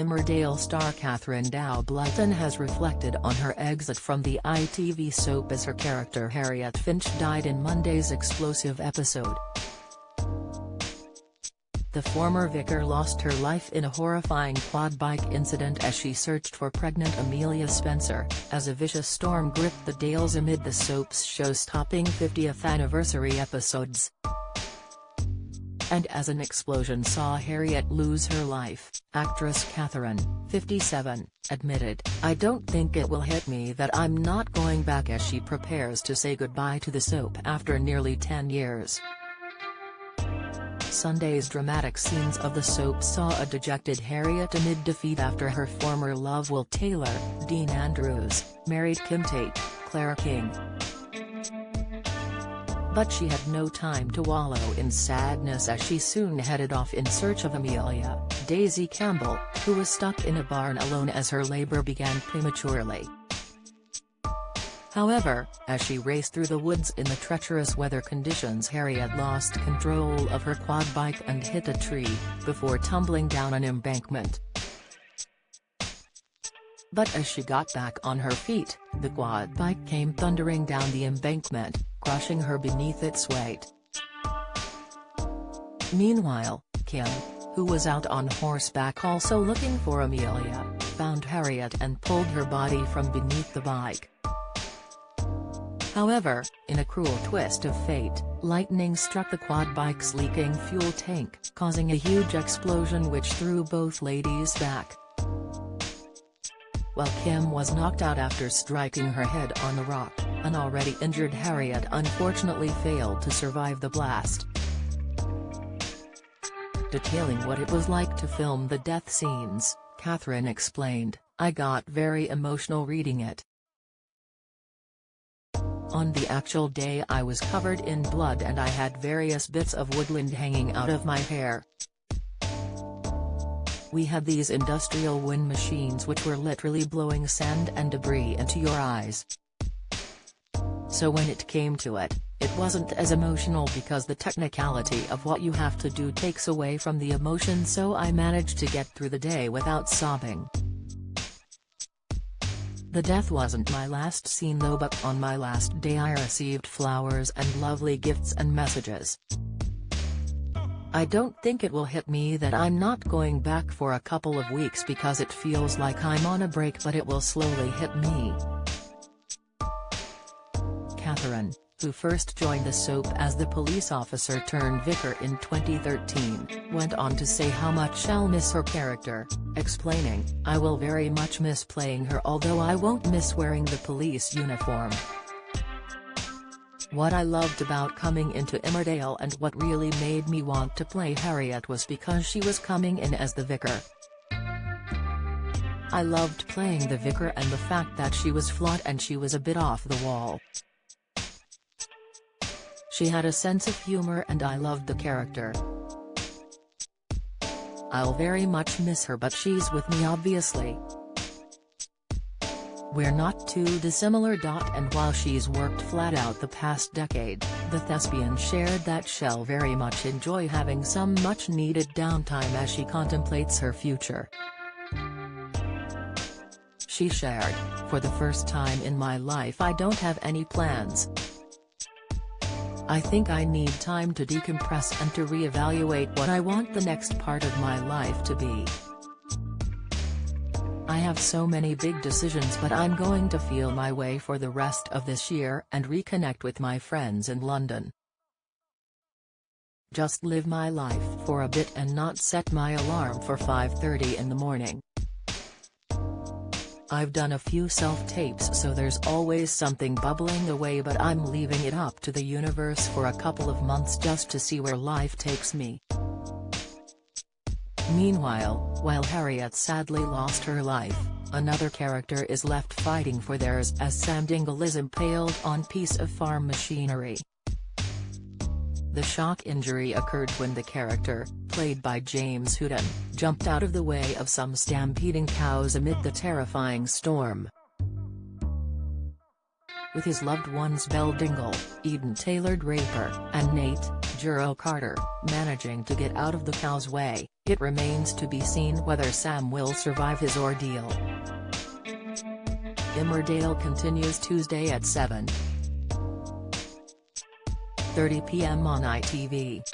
Emmerdale star Katherine Blyton has reflected on her exit from the ITV soap as her character Harriet Finch died in Monday's explosive episode. The former vicar lost her life in a horrifying quad bike incident as she searched for pregnant Amelia Spencer, as a vicious storm gripped the Dales amid the soap's show-stopping 50th anniversary episodes. And as an explosion saw Harriet lose her life, actress Katherine, 57, admitted, "I don't think it will hit me that I'm not going back," as she prepares to say goodbye to the soap after nearly 10 years. Sunday's dramatic scenes of the soap saw a dejected Harriet amid defeat after her former love Will Taylor, Dean Andrews, married Kim Tate, Claire King. But she had no time to wallow in sadness as she soon headed off in search of Amelia, Daisy Campbell, who was stuck in a barn alone as her labor began prematurely. However, as she raced through the woods in the treacherous weather conditions, Harriet lost control of her quad bike and hit a tree, before tumbling down an embankment. But as she got back on her feet, the quad bike came thundering down the embankment, crushing her beneath its weight. Meanwhile, Kim, who was out on horseback also looking for Amelia, found Harriet and pulled her body from beneath the bike. However, in a cruel twist of fate, lightning struck the quad bike's leaking fuel tank, causing a huge explosion which threw both ladies back. While Kim was knocked out after striking her head on the rock, an already injured Harriet unfortunately failed to survive the blast. Detailing what it was like to film the death scenes, Katherine explained, "I got very emotional reading it. On the actual day I was covered in blood and I had various bits of woodland hanging out of my hair. We had these industrial wind machines which were literally blowing sand and debris into your eyes. So when it came to it, it wasn't as emotional because the technicality of what you have to do takes away from the emotion, so I managed to get through the day without sobbing. The death wasn't my last scene though, but on my last day I received flowers and lovely gifts and messages. I don't think it will hit me that I'm not going back for a couple of weeks because it feels like I'm on a break, but it will slowly hit me." Katherine, who first joined the soap as the police officer turned vicar in 2013, went on to say how much she'll miss her character, explaining, "I will very much miss playing her, although I won't miss wearing the police uniform. What I loved about coming into Emmerdale and what really made me want to play Harriet was because she was coming in as the vicar. I loved playing the vicar and the fact that she was flawed and she was a bit off the wall. She had a sense of humor and I loved the character. I'll very much miss her, but she's with me obviously. We're not too dissimilar. And while she's worked flat out the past decade, the thespian shared that she'll very much enjoy having some much-needed downtime as she contemplates her future. She shared, "For the first time in my life I don't have any plans. I think I need time to decompress and to reevaluate what I want the next part of my life to be. I have so many big decisions, but I'm going to feel my way for the rest of this year and reconnect with my friends in London. Just live my life for a bit and not set my alarm for 5:30 in the morning. I've done a few self-tapes, so there's always something bubbling away, but I'm leaving it up to the universe for a couple of months just to see where life takes me." Meanwhile, while Harriet sadly lost her life, another character is left fighting for theirs as Sam Dingle is impaled on piece of farm machinery. The shock injury occurred when the character, played by James Hooton, jumped out of the way of some stampeding cows amid the terrifying storm. With his loved ones Belle Dingle, Eden Taylor Draper, and Nate, Juro Carter, managing to get out of the cow's way, It remains to be seen whether Sam will survive his ordeal. Emmerdale continues Tuesday at 7:30 p.m. on ITV.